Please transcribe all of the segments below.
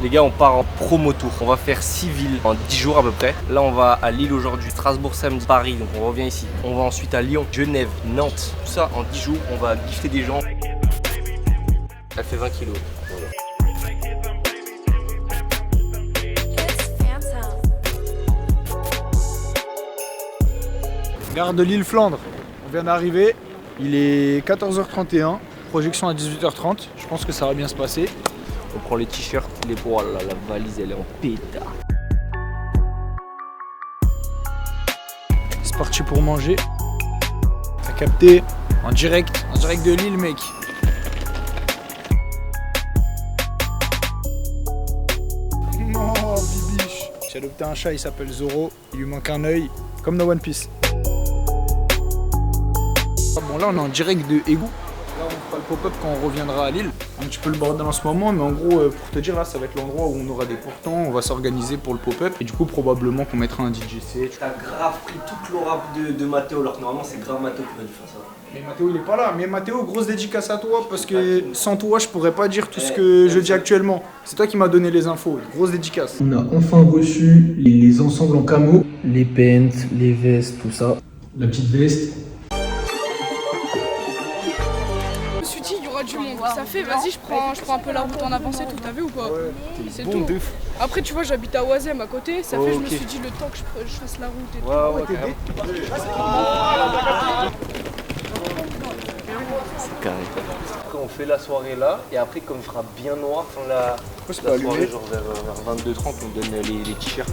Les gars, on part en promo tour. On va faire 6 villes en 10 jours à peu près. Là, on va à Lille aujourd'hui, Strasbourg samedi, Paris, donc on revient ici. On va ensuite à Lyon, Genève, Nantes. Tout ça en 10 jours. On va gifter des gens. Elle fait 20 kilos. Voilà. Gare de Lille-Flandre. On vient d'arriver. Il est 14h31. Projection à 18h30. Je pense que ça va bien se passer. On prend les t-shirts, les poils, oh là, la valise elle est en pétard. C'est parti pour manger. T'as capté en direct de Lille, mec. Oh, bibiche. J'ai adopté un chat, il s'appelle Zoro. Il lui manque un œil, comme dans One Piece. Bon, là on est en direct de Égout. Là on fera le pop-up quand on reviendra à Lille. Un petit peu le bordel en ce moment, mais en gros pour te dire là ça va être l'endroit où on aura des portants, on va s'organiser pour le pop-up et du coup probablement qu'on mettra un DJ set. T'as grave pris toute l'aura de Mathéo alors que normalement c'est grave Mathéo qui va lui faire ça. Mais Mathéo il est pas là, mais Mathéo grosse dédicace à toi parce que sans toi je pourrais pas dire tout ce que je dis actuellement. C'est toi qui m'as donné les infos, grosse dédicace. On a enfin reçu les ensembles en camo, les pants, les vestes, tout ça. La petite veste. Du monde. Ça fait, vas-y, je prends un peu la route en avance et tout, t'as vu ou pas? Ouais. C'est bon, tout. Après, tu vois, j'habite à Oisem à côté, ça fait, je me suis dit le temps que je fasse la route et tout. C'est carré. Après, on fait la soirée là, et après, comme il fera bien noir, on la soirée, genre vers 22h30, on donne les t-shirts.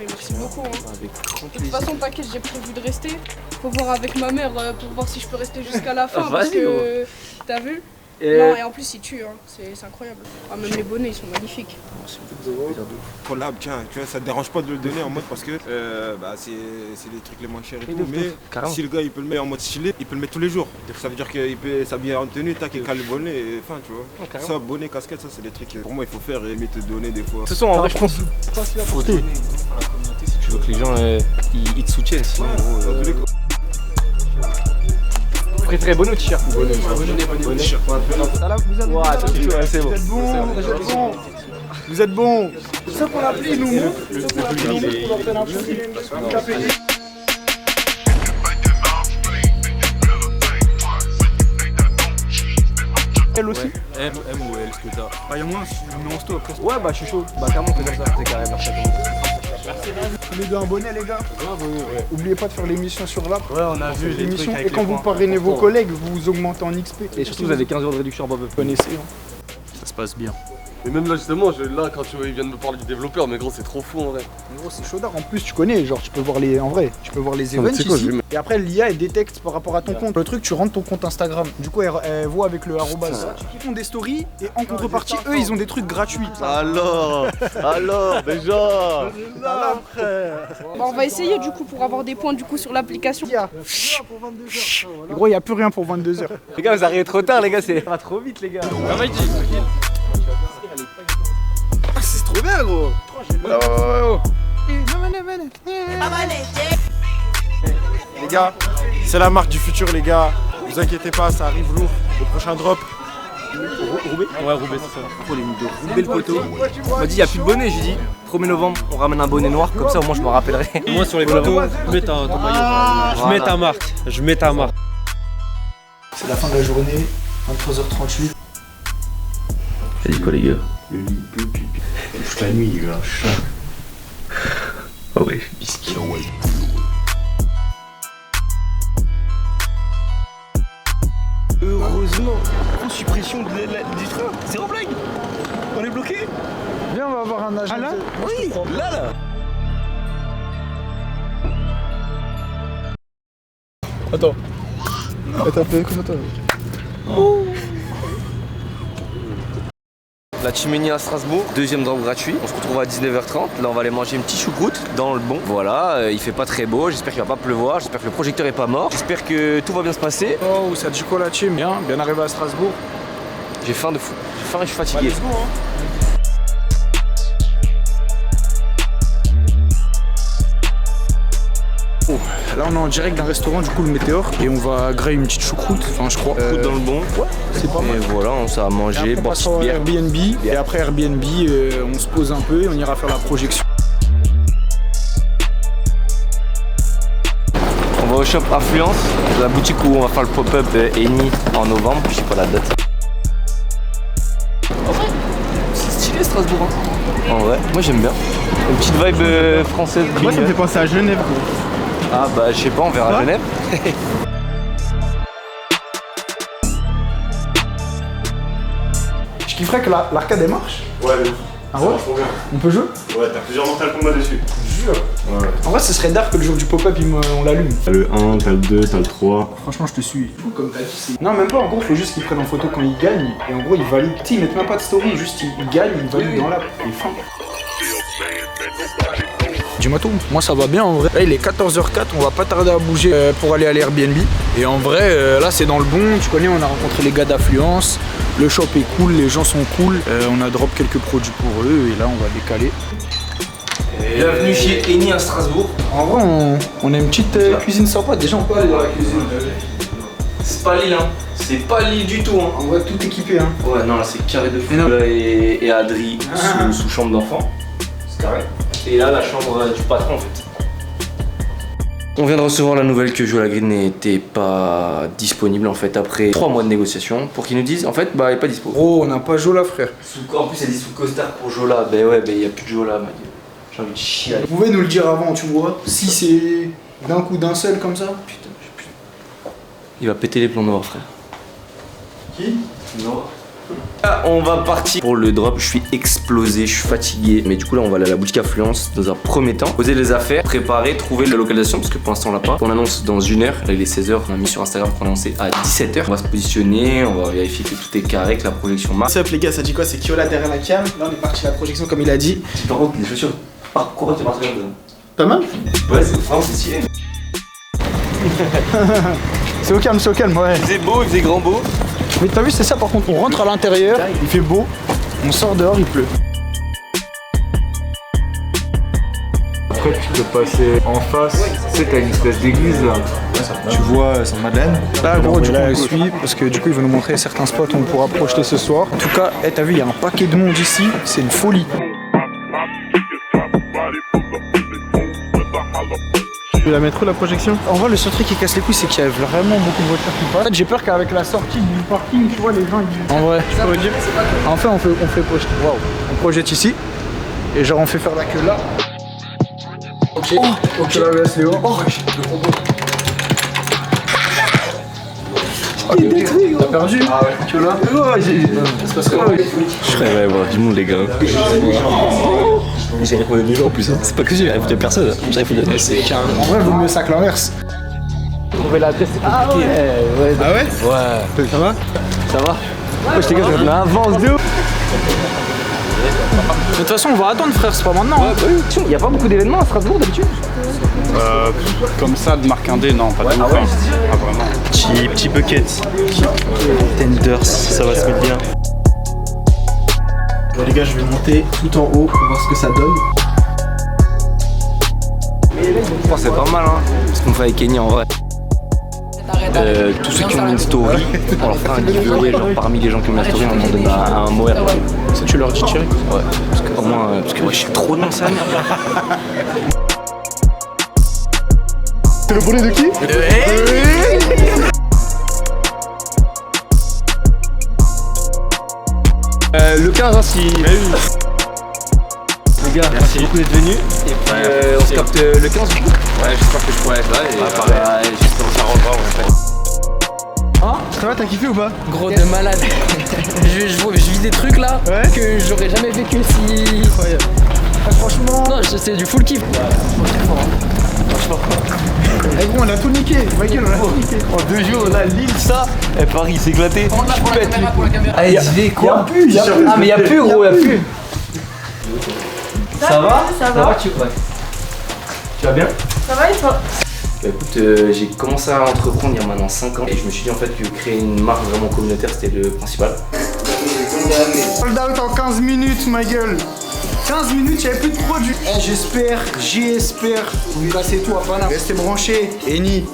Merci beaucoup. Hein. Avec grand De toute plaisir. façon, t'inquiète, j'ai prévu de rester. Faut voir avec ma mère pour voir si je peux rester jusqu'à la fin. Ah, parce vas-y, que t'as vu? Non, et en plus, ils tuent, hein. C'est incroyable. Ah, même les bonnets, ils sont magnifiques. Collab, tiens, tu vois, ça te dérange pas de le donner en mode parce que c'est les trucs les moins chers et tout. Mais si le gars il peut le mettre en mode stylé, il peut le mettre tous les jours. Ça veut dire qu'il peut s'habiller en tenue, tac, il cale le bonnet et enfin, tu vois. Ça, bonnet, casquette, ça c'est des trucs pour moi il faut faire et te donner des fois. De toute façon, en vrai, je pense faut donner à la communauté si tu veux que les gens ils te soutiennent. Sinon, vous préférez bonnet ou t-shirt? Bonnet. C'est bon. Vous êtes bons. C'est ça qu'on l'appelait nous. Elle aussi. M ou L, ce que t'as. Bah y'a moins, mais on se après. Ouais, bah je suis chaud. Bah carrément, c'est comme ça. C'est carré, merci à toi. Tous les deux un bonnet les gars. Ouais. Oubliez pas de faire l'émission sur l'app. Ouais, on a vu les L'émission trucs et quand vous parrainez vos collègues, vous augmentez en XP. Et surtout, vous avez 15 € de réduction en pop-up. Vous connaissez. Hein. Ça se passe bien. Et même là justement, quand ils viennent me parler du développeur, mais gros c'est trop fou en vrai. En gros c'est chaudard, en plus tu connais, genre tu peux voir les events ici. Et après l'IA elle détecte par rapport à ton compte. Le truc tu rentres ton compte Instagram, du coup elle voit avec le arrobase. Ils font des stories et en contrepartie eux ils ont des trucs gratuits. Alors déjà Bah, on va essayer du coup pour avoir des points du coup sur l'application. Gros il n'y a plus rien pour 22h. Les gars, vous arrivez trop tard, les gars, c'est pas trop vite, les gars. Ah c'est trop bien gros. Les gars, c'est la marque du futur les gars. Vous inquiétez pas, ça arrive lourd. Le prochain drop. Roubaix? Ouais, Roubaix, c'est ça. Trop les mythes de Roubaix le poteau. On m'a dit, il n'y a plus de bonnet. J'ai dit, 1er novembre, on ramène un bonnet noir, comme ça au moins je me rappellerai. Moi sur les photos, je mets ton maillot. Je mets ta marque. C'est la fin de la journée, 23h38. T'as dit quoi, les gars? Le lit peut pipi. Toute la nuit les gars. Oh ouais, biscuit. Heureusement, en suppression du train. C'est en blague. On est bloqué. Viens on va avoir un agent. Ah là? Oui, là. Attends. T'as fait comment toi? La Chiménée à Strasbourg, deuxième drop gratuit. On se retrouve à 19h30. Là, on va aller manger une petite choucroute dans le bon. Voilà, il fait pas très beau. J'espère qu'il va pas pleuvoir. J'espère que le projecteur est pas mort. J'espère que tout va bien se passer. Oh ça dit quoi la team? Bien arrivé à Strasbourg. J'ai faim de fou. J'ai faim et je suis fatigué. Là on est en direct d'un restaurant, du coup le Météor, et on va grailler une petite choucroute, enfin je crois. Choucroute dans le bon. Ouais, c'est pas mal. Et voilà, on s'est à manger, boire On petite bière. Airbnb, et après Airbnb, on se pose un peu et on ira faire la projection. On va au shop Affluence, la boutique où on va faire le pop-up Eni en novembre, je sais pas la date. En vrai, c'est stylé Strasbourg. Hein. En vrai, moi j'aime bien. Une petite vibe française. Moi ça me fait penser à Genève. Ah bah je sais pas, on verra à Genève. Je kifferais que l'arcade elle marche. Ouais, Ah ouais? On peut jouer? Ouais, t'as plusieurs Mortal Kombat dessus. Jure. Ouais. En vrai, ce serait dark que le jour du pop-up, on l'allume. T'as le 1, t'as le 2, t'as le 3. Franchement, je te suis. Comme t'as dit, non, même pas. En gros, faut juste qu'ils prennent en photo quand ils gagnent. Et en gros, ils valident. Tu sais, ils mettent même pas de story. Juste, ils gagnent, ils valident dans l'app. Et fin. Dis-moi tout. Moi, ça va bien en vrai. Là, il est 14h04. On va pas tarder à bouger pour aller à l'Airbnb. Et en vrai, là, c'est dans le bon. Tu connais, on a rencontré les gars d'Affluence. Le shop est cool, les gens sont cool. On a drop quelques produits pour eux. Et là, on va décaler. Bienvenue chez Eni à Strasbourg. En vrai, on a une petite cuisine sympa. Déjà, on peut aller dans la cuisine. C'est pas Lille, hein. C'est pas Lille du tout. Hein. On va tout équiper. Hein. Ouais, non, là c'est carré de fou. Là, et Adri sous chambre d'enfant. C'est carré. Et là, la chambre du patron en fait. On vient de recevoir la nouvelle que Joe Lagrine n'était pas disponible en fait après 3 mois de négociation pour qu'ils nous disent en fait bah il est pas dispo. Oh, on n'a pas Jola, frère. En plus elle dit sous costard pour Jola. Ben ouais, ben il y a plus de Jola, m'a dit. J'ai envie de chier. Vous pouvez nous le dire avant, tu vois. Si c'est d'un coup d'un seul comme ça. Putain, il va péter les plombs noirs, frère. Qui? Non. Là, on va partir pour le drop. Je suis explosé, je suis fatigué. Mais du coup, là, on va aller à la boutique Affluence dans un premier temps. Poser les affaires, préparer, trouver la localisation parce que pour l'instant, on l'a pas. On annonce dans 1 heure. Là, il est 16h. On a mis sur Instagram qu'on annonçait à 17h. On va se positionner, on va vérifier que tout est carré, que la projection marche. What's up, les gars, ça dit quoi? C'est Kiola derrière la cam. Là, on est parti à la projection comme il a dit. Par contre, les chaussures. Ah, pourquoi tu marches comme ça? Pas mal? Ouais, c'est vraiment stylé. C'est au calme, ouais. Il faisait beau, il faisait grand beau. Mais t'as vu, c'est ça par contre. On rentre à l'intérieur, il fait beau. On sort dehors, il pleut. Après, tu peux passer en face. Tu sais, t'as une espèce d'église là. Tu vois Sainte-Madeleine. Là, gros, du coup, on suit parce que du coup, il va nous montrer certains spots où on pourra projeter ce soir. En tout cas, t'as vu, il y a un paquet de monde ici. C'est une folie. Tu la mettre où la projection? En vrai, le seul truc qui casse les couilles, c'est qu'il y a vraiment beaucoup de voitures qui passent. En fait, j'ai peur qu'avec la sortie du parking, tu vois, les gens ils. En vrai, tu pourrais dire. En fait, on fait projeter. Waouh. On projette ici. Et genre, on fait faire la queue là. Ok. Ok, là, laisse Léo. Oh, il est détruit, gros. T'as perdu? Ah ouais. Tu vois là? Ouais, c'est parce que Je rêverais voir du monde, les gars. J'ai répondu des gens en plus, hein. C'est pas que j'ai répondu à personne, j'ai répondu à c'est carré. En vrai, vaut mieux ça que l'inverse. Trouver l'adresse, c'est compliqué. Ah ouais? Ouais. Ça va? Ça va? Ouais, je t'ai gagné, on avance de ouf. De toute façon, on va attendre, frère, c'est pas maintenant. Ouais, bah oui. Il y a pas beaucoup d'événements à Strasbourg d'habitude? Comme ça, de marque indé, non, pas de ouf. ouais, Ah, vraiment. Petit bucket. Tenders, ça va se mettre bien. Bon, les gars, je vais monter tout en haut pour voir ce que ça donne. Oh, c'est pas mal, hein. Ce qu'on fait avec Kenny en vrai. Tous ceux qui ont une story, on leur fera un giveaway, genre parmi les gens qui ont la story, on en donne un Moer. Ça, tu leur dis, Thierry? Ouais, parce que au moins, parce que moi je suis trop dans ça. C'est le bonnet de qui? Le 15 ainsi. Les gars, merci beaucoup d'être venus. Et puis on se capte le 15 du coup. Ouais, j'espère que je pourrai être là. Et j'espère que ça rendra en fait. Ça va, t'as kiffé ou pas? Gros de malade. je vis des trucs là que j'aurais jamais vécu si. Incroyable. Ah, franchement. Non, c'est du full kiff. Eh gros, on a tout niqué. Michael, on a tout niqué. En 2 jours, on a Lille, ça. Et Paris, c'est éclaté. Pour la caméra. Allez, j'y vais quoi? Y'a plus. Ah, mais y'a plus, gros, y'a plus. Ça va? Ça va. Tu vas bien? Ça va et toi? Bah écoute, j'ai commencé à entreprendre il y a maintenant 5 ans et je me suis dit en fait que créer une marque vraiment communautaire c'était le principal. Sold out en 15 minutes, ma gueule. 15 minutes, il n'y avait plus de produits. J'espère. Vous me cassez tout à Paname. Restez branchés. Eni.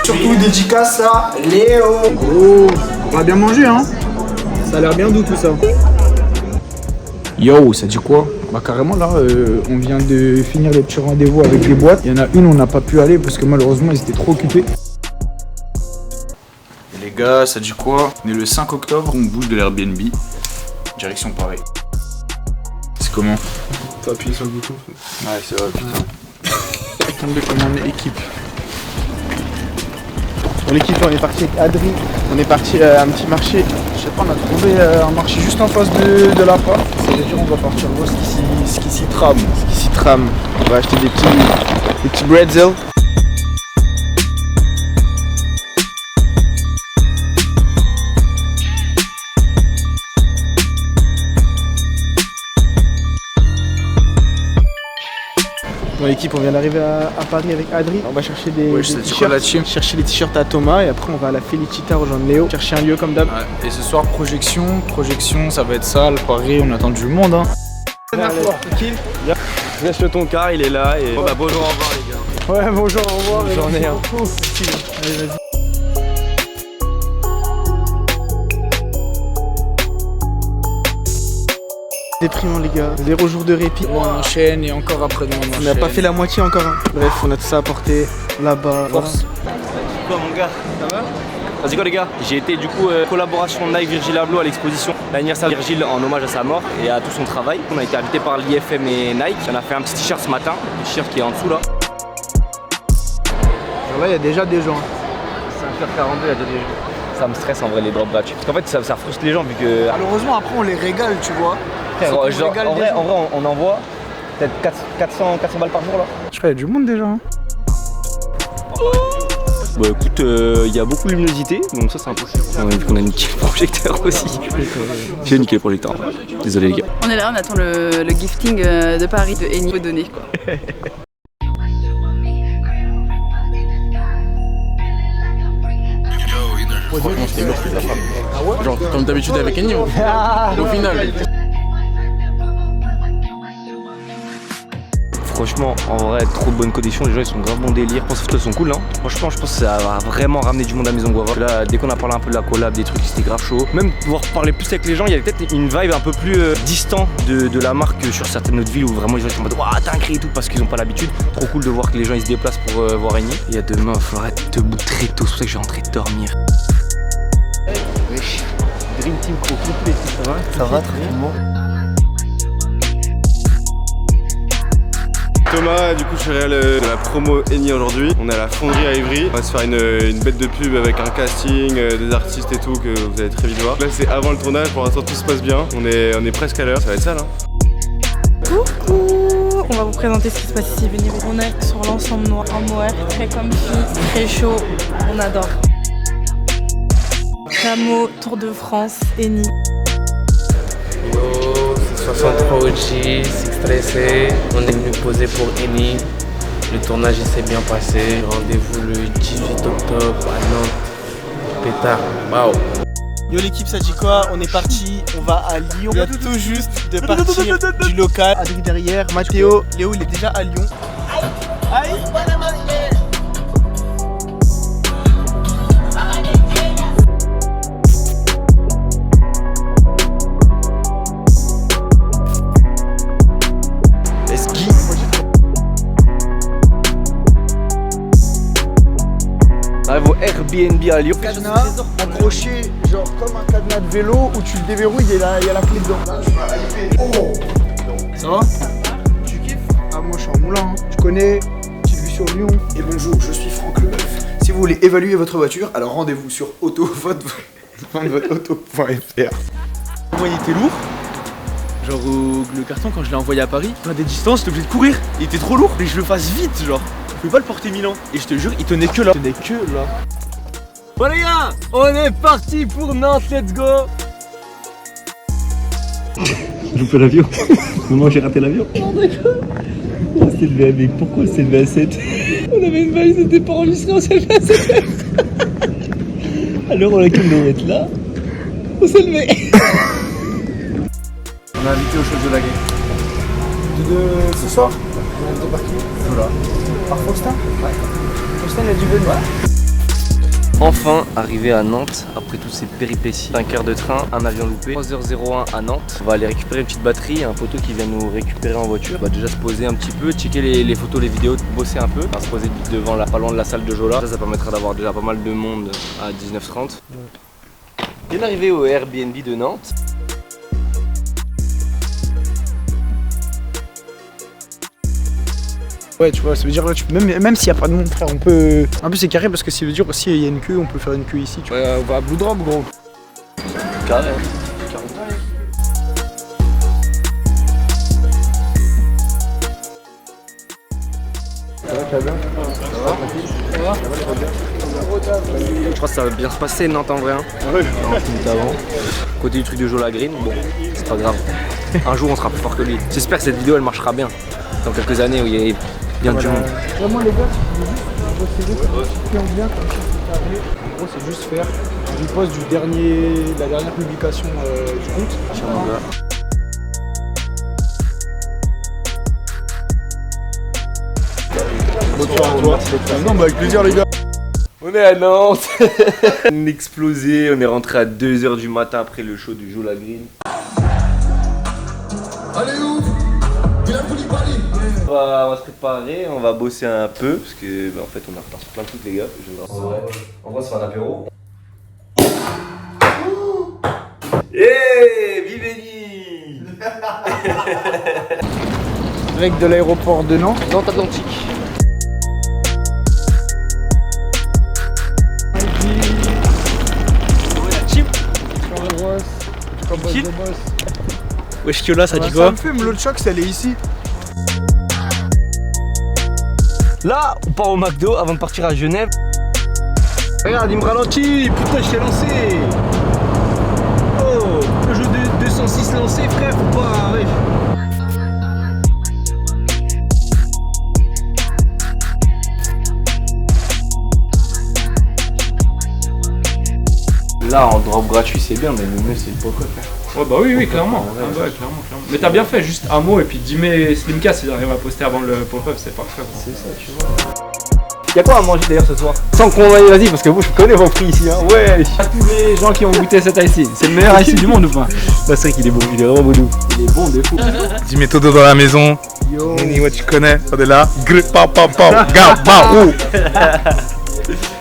Surtout dédicace à Léo. Oh, on va bien manger, hein. Ça a l'air bien doux tout ça. Yo, ça dit quoi? Bah carrément là, on vient de finir les petits rendez-vous avec des boîtes. Il y en a une, on n'a pas pu aller parce que malheureusement ils étaient trop occupés. Et les gars, ça dit quoi? On est le 5 octobre, on bouge de l'Airbnb. Direction Paris. C'est comment? T'as appuyé sur le bouton. Ouais, c'est vrai, putain. Tombé comme on est équipe. Pour l'équipe, on est parti avec Adri. On est parti à un petit marché. Je sais pas, on a trouvé un marché juste en face de l'appart. Ça veut dire on va partir voir ce qui s'y trame. On va acheter des petits bretzels. Dans l'équipe, on vient d'arriver à Paris avec Adri. On va chercher des t-shirts. Chercher les t-shirts à Thomas et après on va à la Felicita rejoindre Léo. Chercher un lieu comme d'hab. Ouais. Et ce soir, projection, ça va être ça, le Paris, on attend du monde. Hein. Tranquille. Laisse ton car, il est là et. Bon bah bonjour, au revoir les gars. Ouais, bonjour, au revoir. Bonne journée. Allez, vas-y. Déprimant les gars, 0 jour de répit. On enchaîne et encore après on n'a pas fait la moitié encore. Hein. Bref, on a tout ça à porter là-bas. Force. Quoi mon gars? Ça va? Vas-y quoi les gars? J'ai été du coup collaboration Nike Virgil Abloh à l'exposition. L'anniversaire de Virgil en hommage à sa mort et à tout son travail. On a été invité par l'IFM et Nike. On a fait un petit t-shirt ce matin, le t-shirt qui est en dessous là. Genre là il y a déjà des gens. 5h42, il y a déjà des gens. Ça me stresse en vrai les drop batch. Parce qu'en fait ça frustre les gens vu que. Malheureusement après on les régale tu vois. Genre, en vrai on envoie peut-être 400 balles par jour là. Je crois qu'il y a du monde déjà. Hein. Bah écoute, il y a beaucoup de luminosité, donc ça c'est un peu chiant. On a niqué le projecteur aussi. J'ai niqué le projecteur. Désolé les gars. On est là, on attend le gifting de Paris de Eni au donné quoi. Genre comme d'habitude avec Eni au final. Franchement, en vrai, trop de bonnes conditions. Les gens ils sont grave bon délire. Je pense que les photos sont cool. Hein. Franchement, je pense que ça va vraiment ramener du monde à Maison Guava. Là, dès qu'on a parlé un peu de la collab, des trucs, c'était grave chaud. Même pouvoir parler plus avec les gens, il y avait peut-être une vibe un peu plus distant de la marque que sur certaines autres villes où vraiment les gens sont en mode waouh, t'as un cri et tout parce qu'ils n'ont pas l'habitude. Trop cool de voir que les gens ils se déplacent pour voir Eni. Il y a demain, il faudra être debout très tôt. C'est pour ça que je vais rentrer dormir. Wesh, Dream Team Crew complet, ça va? Ça va, tranquillement. Thomas, du coup je suis réel de la promo Eni aujourd'hui. On est à la fonderie à Ivry. On va se faire une bête de pub avec un casting, des artistes et tout que vous allez très vite voir. Là c'est avant le tournage, pour l'instant tout se passe bien. On est presque à l'heure, ça va être ça là. Coucou. On va vous présenter ce qui se passe ici, venez. On est sur l'ensemble noir en mohair, très comfy, très chaud, on adore. Camo, Tour de France, Eni. Yo, c'est 63 OG, c'est stressé. On est venu poser pour Eni. Le tournage il s'est bien passé. Rendez-vous le 18 octobre à Nantes. Pétard, waouh. Yo l'équipe, ça dit quoi? On est parti, on va à Lyon. On vient tout juste de partir du local. Adri derrière, Mathéo, Léo il est déjà à Lyon. Aïe. Arrive au Airbnb à Lyon. Cadenas accroché genre comme un cadenas de vélo où tu le déverrouilles et il y a la clé dedans. Là, je vais arriver. Oh. Ça va? Tu kiffes? Ah moi je suis en moulin. Hein. Tu connais, petite vue sur Lyon. Et bonjour, je suis Franck Leboeuf. Si vous voulez évaluer votre voiture, alors rendez-vous sur auto.fr. Moi il était lourd. Genre le carton quand je l'ai envoyé à Paris, à des distances, j'étais obligé de courir. Il était trop lourd, mais je le fasse vite genre. Je pouvais pas le porter 1000 ans. Et je te jure, il tenait que là. Bon les gars, on est parti pour Nantes, let's go. J'ai loupé l'avion. Maman, j'ai raté l'avion. Non, d'accord. On s'est levé avec. Pourquoi on s'est levé à 7? On avait une valise, c'était pas enregistré, on s'est levé à 7. À l'heure à laquelle on devait être là, on s'est levé. On On est invité au show de la game. De ce soir? On est invité par qui? Voilà. Par Faustin? Ouais. Faustin il a dû venir. Enfin arrivé à Nantes après toutes ces péripéties. 5 heures de train, un avion loupé, 3h01 à Nantes. On va aller récupérer une petite batterie, un poteau qui vient nous récupérer en voiture. On va déjà se poser un petit peu, checker les photos, les vidéos, bosser un peu. On va se poser devant pas loin de la salle de Jola. Ça permettra d'avoir déjà pas mal de monde à 19h30. Bien arrivé au Airbnb de Nantes. Ouais, tu vois, ça veut dire là, même s'il n'y a pas de monde, frère, on peut. En plus, c'est carré parce que ça veut dire s'il y a une queue, on peut faire une queue ici. Tu vois. On va à Blue Drop, gros. Carré. Je crois que ça va bien se passer Nantes en vrai. Hein. Ouais. Avant. Côté du truc de Jola Green, bon, c'est pas grave. Un jour on sera plus fort que lui. J'espère que cette vidéo elle marchera bien. Dans quelques années où il y a bien du monde. Vraiment les gars, c'est juste bien comme ça. En gros c'est juste faire du post la dernière publication du compte. Non, bah avec plaisir les gars. On est à Nantes. On est explosé, on est rentré à 2h du matin après le show du Jola Green. Allez où? On va se préparer, on va bosser un peu parce que en fait on est en retard sur plein de trucs les gars. En vrai c'est un apéro. Hey, Viveni. Direct de l'aéroport de Nantes. Nantes Atlantique. Wesh Kiola, ça dit quoi? Ça me fume, l'autre choc, elle est ici. Là, on part au McDo avant de partir à Genève. Regarde, il me ralentit. Putain, je t'ai lancé. Oh, le jeu de 206 lancé, frère, faut pas. Ouais. Là, en drop gratuit, c'est bien, mais le mieux, c'est le pop-up. Ouais, bah oui, clairement. Ah, ouais, clairement. Mais t'as bien fait, juste un mot et puis dis-moi Slimka s'il arrive à poster avant le pop-up, c'est parfait. C'est ça, tu vois. Y'a quoi à manger d'ailleurs ce soir? Sans qu'on aille, vas-y, parce que vous, je connais vos prix ici, hein. Ouais. À tous les gens qui ont goûté cet ice, c'est le meilleur ice du monde ou pas? Bah, c'est vrai qu'il est bon, il est vraiment bon. Il est bon de fou. Dis mes Todo dans la maison. Yo. Nini, ouais, tu connais, on est là. Grip, pa, pa, pa, ga, pa, ou.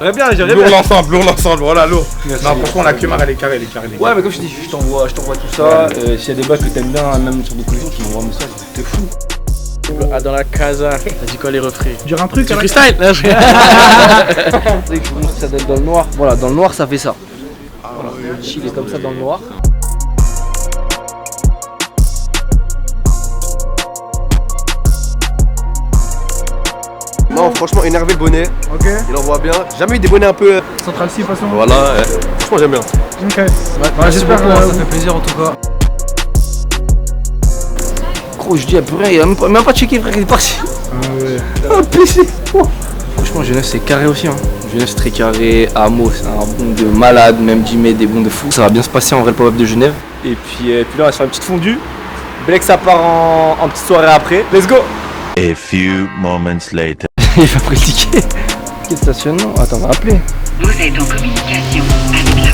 J'aimerais bien. Lourd l'ensemble, voilà, lourd. Merci. Non, franchement, la Kumar, elle est carrée, Ouais, mais comme je te dis, je t'envoie tout ça. S'il y a des bacs que t'aimes bien, même sur des collections, tu m'envoies un message, t'es fou. Ah, dans la casa. T'as dit quoi les refrains? Dire un truc, du freestyle. C'est que je vous montre que ça doit être dans le noir. Voilà, dans le noir, ça fait ça. Voilà, chill est comme ça dans le noir. Non, franchement, énervé le bonnet. Ok. Il envoie bien. J'ai jamais eu des bonnets un peu. Central 6 façon. Voilà, franchement, j'aime bien. Ok. Ouais, j'espère que ça fait plaisir en tout cas. Gros, je dis à purée, il a même pas checké, frère, il est parti. ouais. Oh, PC. Franchement, Genève, c'est carré aussi. Hein. Genève, c'est très carré. Amo, c'est un bon de malade. Même Jimé, des bons de fou. Ça va bien se passer en vrai, le pop-up de Genève. Et puis là, on va se faire une petite fondue. Blex, ça part en petite soirée après. Let's go. A few moments later. Il va pratiquer. Quel stationnement? Attends, on va appeler. Vous êtes en communication avec la